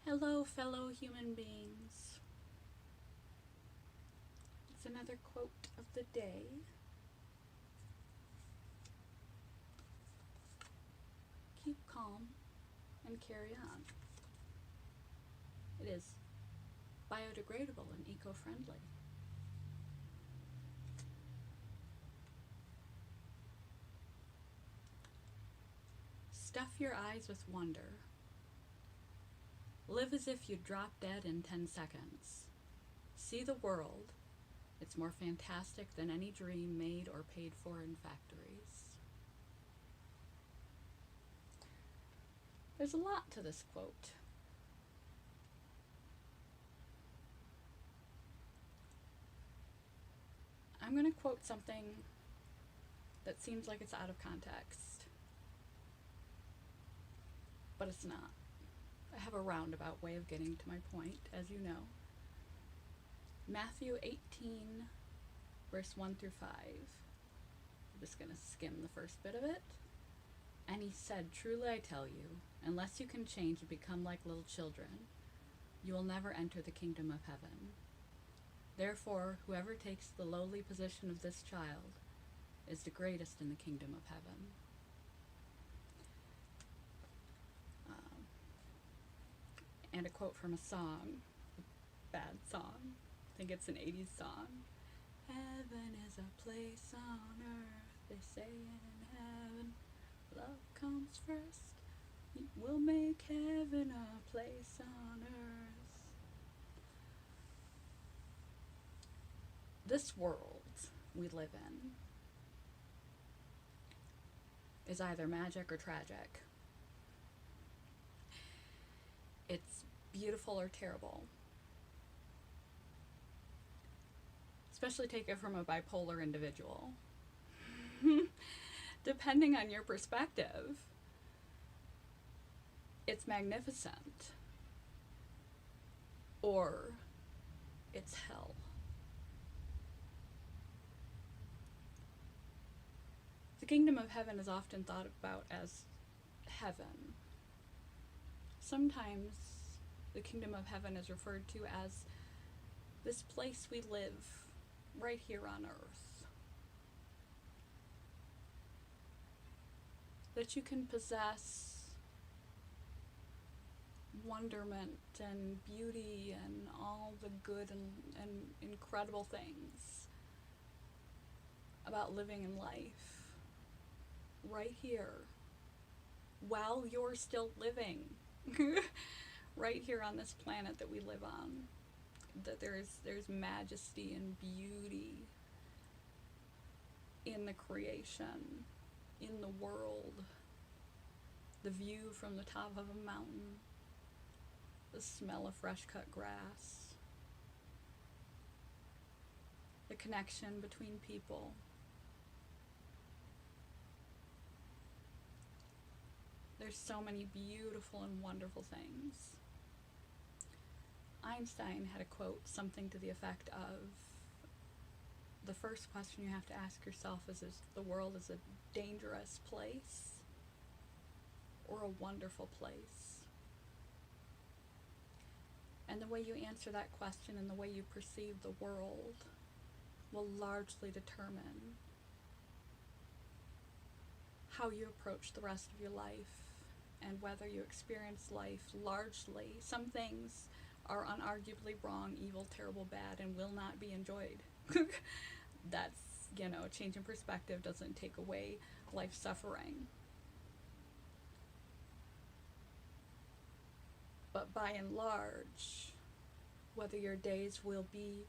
Hello, fellow human beings. It's another quote of the day. Keep calm and carry on. It is biodegradable and eco-friendly. Stuff your eyes with wonder. Live as if you'd drop dead in 10 seconds. See the world. It's more fantastic than any dream made or paid for in factories. There's a lot to this quote. I'm going to quote something that seems like it's out of context, but it's not. I have a roundabout way of getting to my point, as you know. Matthew 18, verse 1 through 5. I'm just going to skim the first bit of it. And he said, "Truly I tell you, unless you can change and become like little children, you will never enter the kingdom of heaven. Therefore, whoever takes the lowly position of this child is the greatest in the kingdom of heaven." And a quote from a song, a bad song. I think it's an 80s song. Heaven is a place on earth, they say in heaven. Love comes first. We'll make heaven a place on earth. This world we live in is either magic or tragic. It's beautiful or terrible. Especially take it from a bipolar individual. Depending on your perspective, it's magnificent or it's hell. The kingdom of heaven is often thought about as heaven. Sometimes the kingdom of heaven is referred to as this place we live right here on earth. That you can possess wonderment and beauty and all the good and incredible things about living in life right here while you're still living. Right here on this planet that we live on, that there's majesty and beauty in the creation, in the world, the view from the top of a mountain, the smell of fresh cut grass, the connection between people. There's so many beautiful and wonderful things. Einstein had a quote, something to the effect of, the first question you have to ask yourself is the world is a dangerous place or a wonderful place? And the way you answer that question and the way you perceive the world will largely determine how you approach the rest of your life and whether you experience life largely. Some things are unarguably wrong, evil, terrible, bad, and will not be enjoyed. That's, a change in perspective doesn't take away life suffering. But by and large, whether your days will be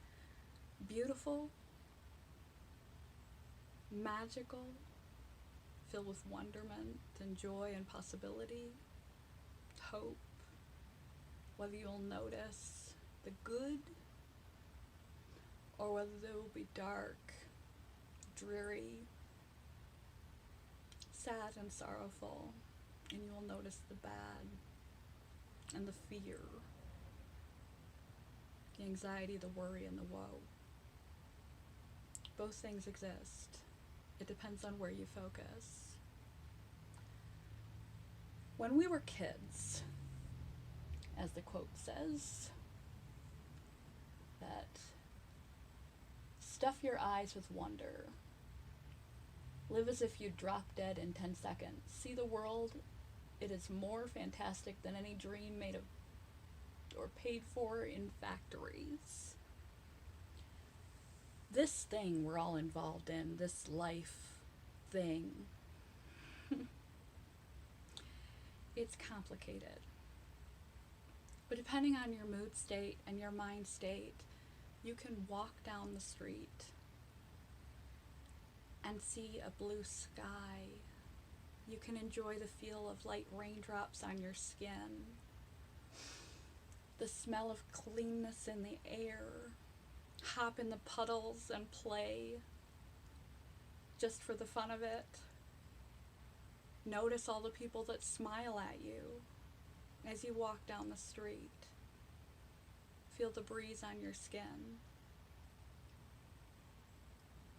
beautiful, magical, filled with wonderment and joy and possibility, hope, whether you'll notice the good or whether they will be dark, dreary, sad and sorrowful, and you will notice the bad and the fear, the anxiety, the worry, and the woe. Both things exist. It depends on where you focus. When we were kids, as the quote says, that stuff your eyes with wonder. Live as if you drop dead in 10 seconds. See the world. It is more fantastic than any dream made of or paid for in factories. This thing we're all involved in, this life thing, it's complicated. But depending on your mood state and your mind state, you can walk down the street and see a blue sky. You can enjoy the feel of light raindrops on your skin, the smell of cleanness in the air, hop in the puddles and play just for the fun of it. Notice all the people that smile at you as you walk down the street. Feel the breeze on your skin.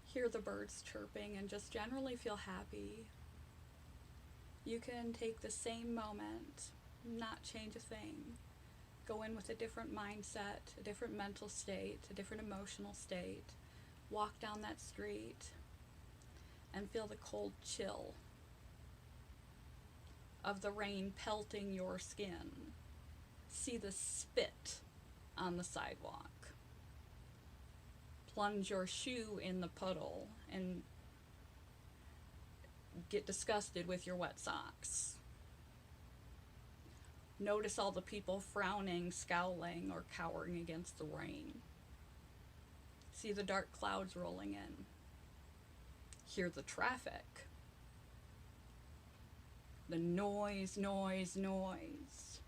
Hear the birds chirping and just generally feel happy. You can take the same moment, not change a thing. Go in with a different mindset, a different mental state, a different emotional state. Walk down that street and feel the cold chill of the rain pelting your skin. See the spit on the sidewalk. Plunge your shoe in the puddle and get disgusted with your wet socks. Notice all the people frowning, scowling, or cowering against the rain. See the dark clouds rolling in. Hear the traffic. The noise, noise, noise.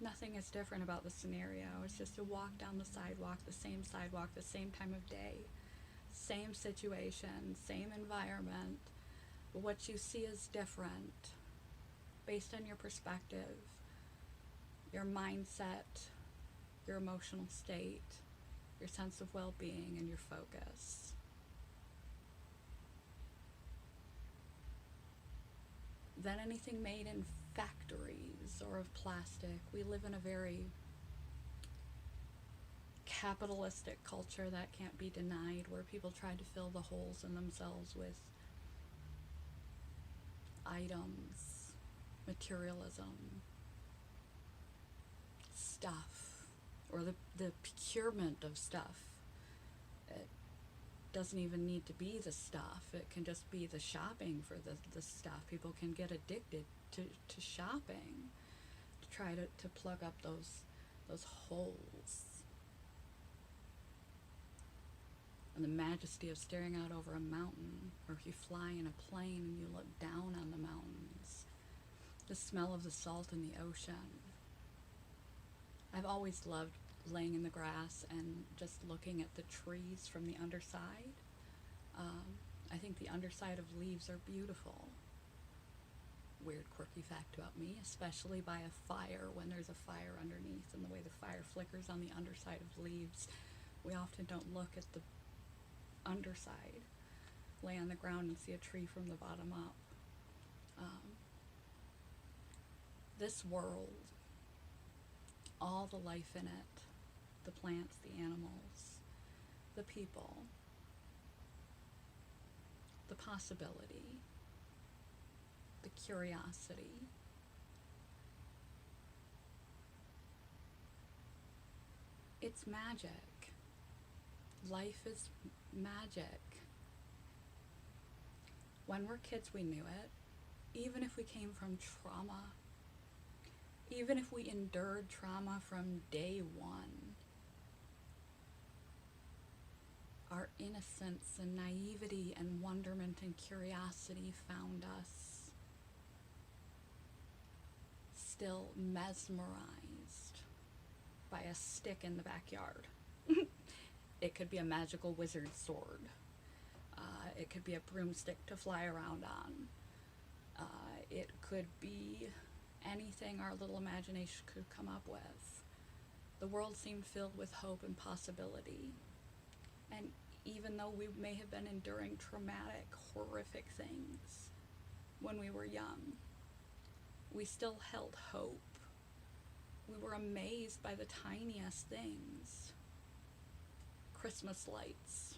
Nothing is different about the scenario. It's just a walk down the sidewalk, the same time of day, same situation, same environment. But what you see is different based on your perspective, your mindset, your emotional state, your sense of well-being, and your focus. Than anything made in factories or of plastic. We live in a very capitalistic culture that can't be denied, where people try to fill the holes in themselves with items, materialism, stuff, or the procurement of stuff. It doesn't even need to be the stuff. It can just be the shopping for the stuff. People can get addicted to shopping to try to plug up those holes. And the majesty of staring out over a mountain, or if you fly in a plane and you look down on the mountains, the smell of the salt in the ocean. I've always loved laying in the grass and just looking at the trees from the underside. I think the underside of leaves are beautiful. Weird, quirky fact about me, especially by a fire, when there's a fire underneath and the way the fire flickers on the underside of leaves. We often don't look at the underside, lay on the ground and see a tree from the bottom up. This world, all the life in it, the plants, the animals, the people, the possibility, the curiosity, it's magic. Life is magic. When we're kids, we knew it. Even if we came from trauma, even if we endured trauma from day one, our innocence and naivety and wonderment and curiosity found us still mesmerized by a stick in the backyard. It could be a magical wizard sword. It could be a broomstick to fly around on. It could be anything our little imagination could come up with. The world seemed filled with hope and possibility. And even though we may have been enduring traumatic, horrific things when we were young, we still held hope. We were amazed by the tiniest things. Christmas lights,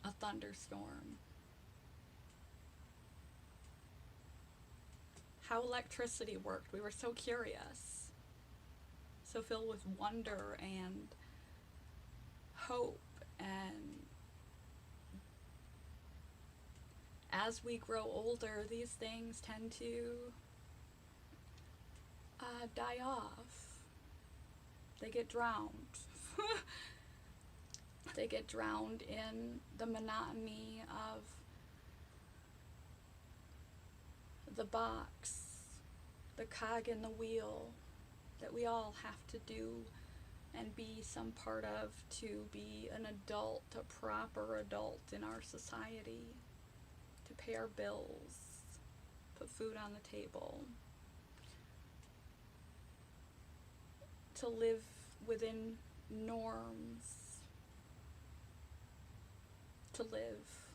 a thunderstorm, how electricity worked. We were so curious, so filled with wonder and hope. And as we grow older, these things tend to die off. They get drowned. They get drowned in the monotony of the box, the cog in the wheel that we all have to do and be some part of to be an adult, a proper adult in our society, to pay our bills, put food on the table, to live within norms, to live.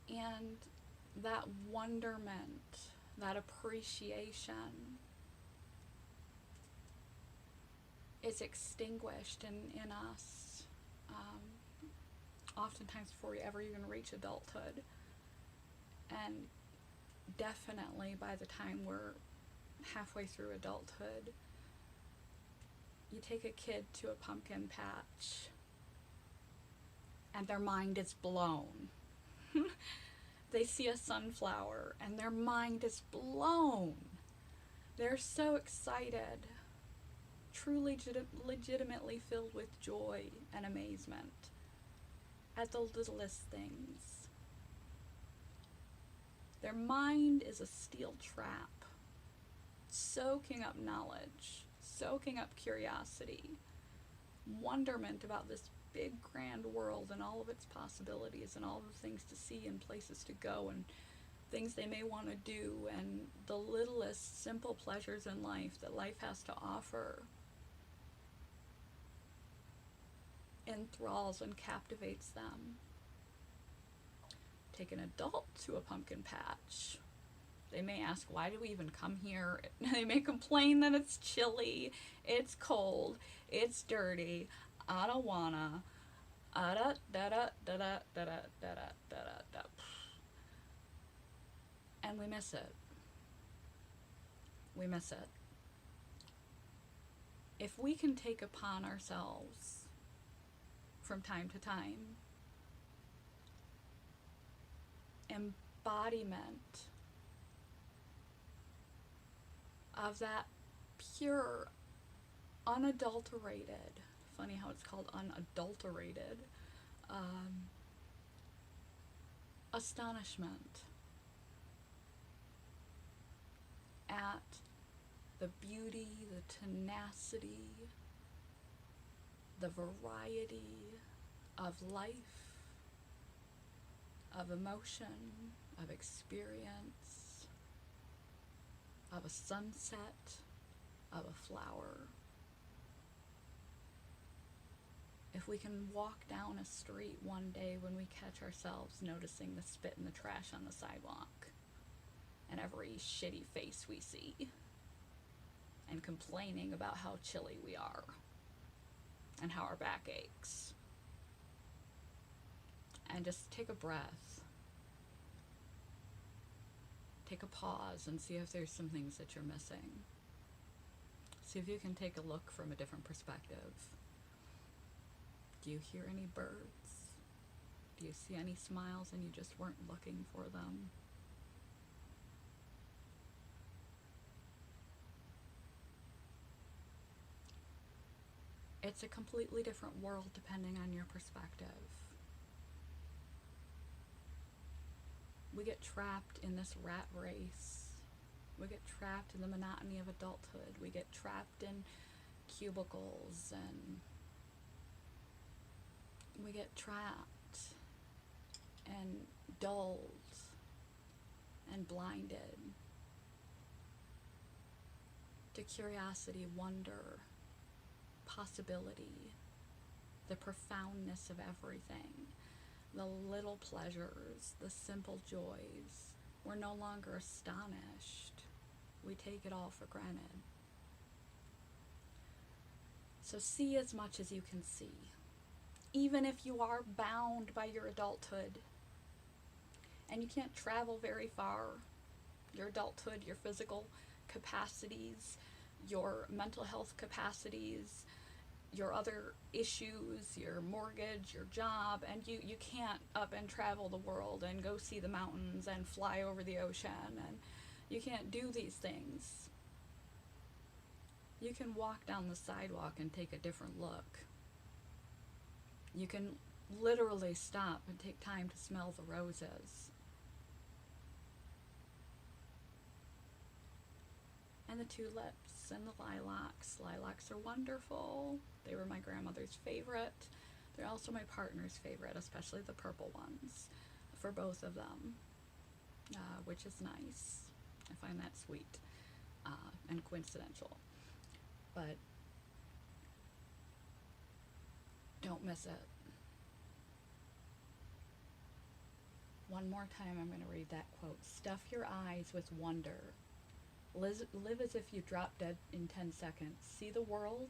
And that wonderment, that appreciation is extinguished in us oftentimes before we ever even reach adulthood. And definitely by the time we're halfway through adulthood, you take a kid to a pumpkin patch and their mind is blown. They see a sunflower and their mind is blown. They're so excited, truly legitimately filled with joy and amazement at the littlest things. Their mind is a steel trap, soaking up knowledge, soaking up curiosity, wonderment about this big grand world and all of its possibilities and all the things to see and places to go and things they may want to do, and the littlest simple pleasures in life that life has to offer enthralls and captivates them. Take an adult to a pumpkin patch. They may ask, why do we even come here? They may complain that it's chilly, it's cold, it's dirty, I don't wanna, and we miss it. We miss it. If we can take upon ourselves from time to time embodiment of that pure, unadulterated, funny how it's called unadulterated, astonishment at the beauty, the tenacity, the variety of life, of emotion, of experience, of a sunset, of a flower. If we can walk down a street one day when we catch ourselves noticing the spit and the trash on the sidewalk and every shitty face we see and complaining about how chilly we are and how our back aches, and just take a breath, take a pause and see if there's some things that you're missing. See if you can take a look from a different perspective. Do you hear any birds? Do you see any smiles and you just weren't looking for them? It's a completely different world depending on your perspective. We get trapped in this rat race. We get trapped in the monotony of adulthood. We get trapped in cubicles, and we get trapped and dulled and blinded to curiosity, wonder, possibility, the profoundness of everything. the little pleasures, the simple joys. We're no longer astonished. We take it all for granted. So see as much as you can see. Even if you are bound by your adulthood and you can't travel very far, your adulthood, your physical capacities, your mental health capacities, your other issues, your mortgage, your job, and you can't up and travel the world and go see the mountains and fly over the ocean, and you can't do these things. You can walk down the sidewalk and take a different look. You can literally stop and take time to smell the roses. And the tulips and the lilacs. Lilacs are wonderful. They were my grandmother's favorite. They're also my partner's favorite, especially the purple ones, for both of them, which is nice. I find that sweet and coincidental. But don't miss it. One more time, I'm going to read that quote. Stuff your eyes with wonder. Live as if you dropped dead in 10 seconds. See the world?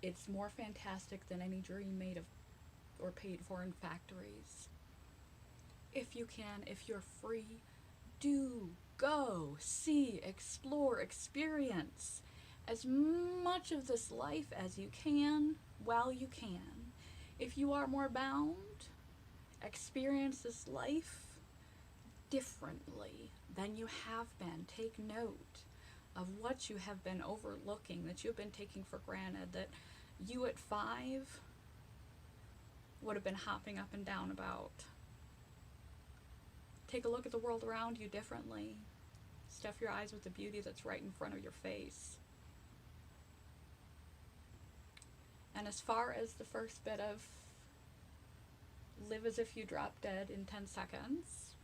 It's more fantastic than any dream made of or paid for in factories. If you can, if you're free, do go, see, explore, experience as much of this life as you can while you can. If you are more bound, experience this life differently than you have been. Take note of what you have been overlooking, that you've been taking for granted, that you at 5 would have been hopping up and down about. Take a look at the world around you differently. Stuff your eyes with the beauty that's right in front of your face. And as far as the first bit of live as if you dropped dead in 10 seconds,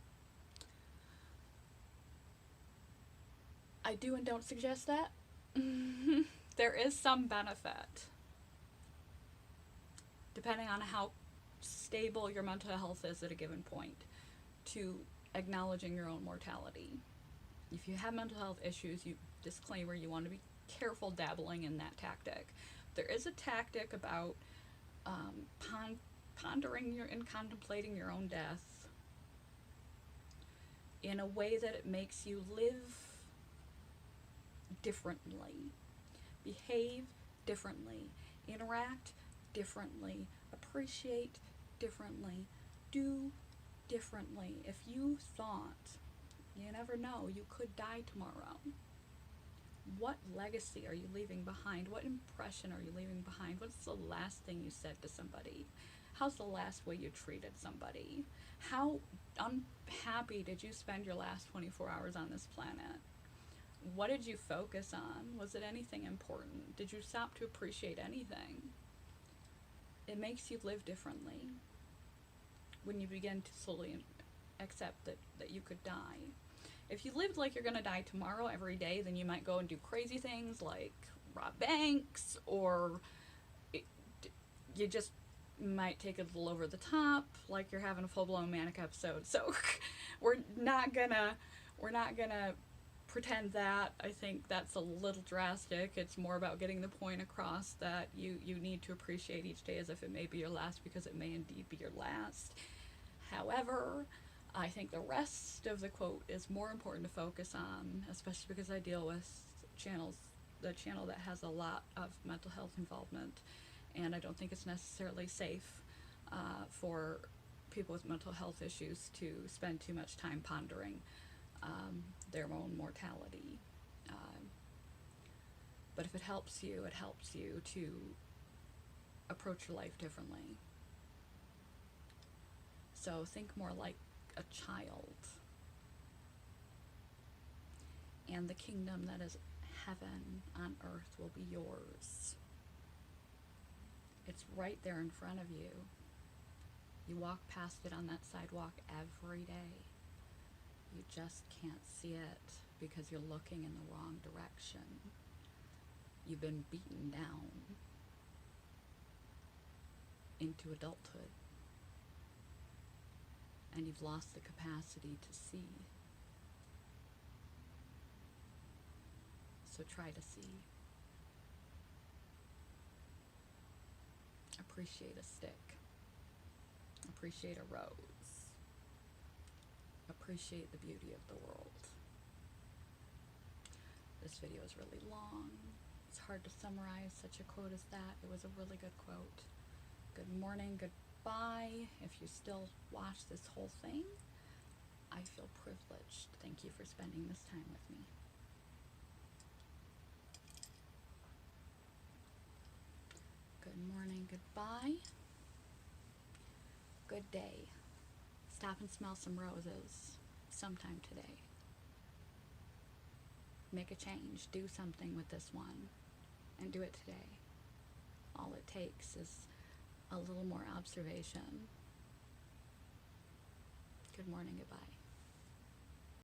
I do and don't suggest that. There is some benefit, depending on how stable your mental health is at a given point, to acknowledging your own mortality. If you have mental health issues, disclaimer, you want to be careful dabbling in that tactic. There is a tactic about pondering and contemplating your own death in a way that it makes you live differently, behave differently, interact differently, appreciate differently, do differently. If you thought, you never know, you could die tomorrow, what legacy are you leaving behind? What impression are you leaving behind? What's the last thing you said to somebody? How's the last way you treated somebody? How unhappy did you spend your last 24 hours on this planet? What did you focus on? Was it anything important? Did you stop to appreciate anything? It makes you live differently when you begin to slowly accept that you could die. If you lived like you're going to die tomorrow every day, then you might go and do crazy things like rob banks, or you just might take it a little over the top, like you're having a full-blown manic episode. So we're not gonna pretend that. I think that's a little drastic. It's more about getting the point across that you need to appreciate each day as if it may be your last, because it may indeed be your last. However, I think the rest of the quote is more important to focus on, especially because I deal with the channel that has a lot of mental health involvement, and I don't think it's necessarily safe for people with mental health issues to spend too much time pondering their own mortality. But if it helps you to approach your life differently. So think more like a child, and the kingdom that is heaven on earth will be yours. It's right there in front of you. You walk past it on that sidewalk every day. You just can't see it because you're looking in the wrong direction. You've been beaten down into adulthood. and you've lost the capacity to see. So try to see. Appreciate a stick. Appreciate a rose. Appreciate the beauty of the world. This video is really long. It's hard to summarize such a quote as that. It was a really good quote. Good morning, goodbye. If you still watch this whole thing, I feel privileged. Thank you for spending this time with me. Good morning, goodbye. Good day. Stop and smell some roses sometime today. Make a change. Do something with this one. And do it today. All it takes is a little more observation. Good morning, goodbye.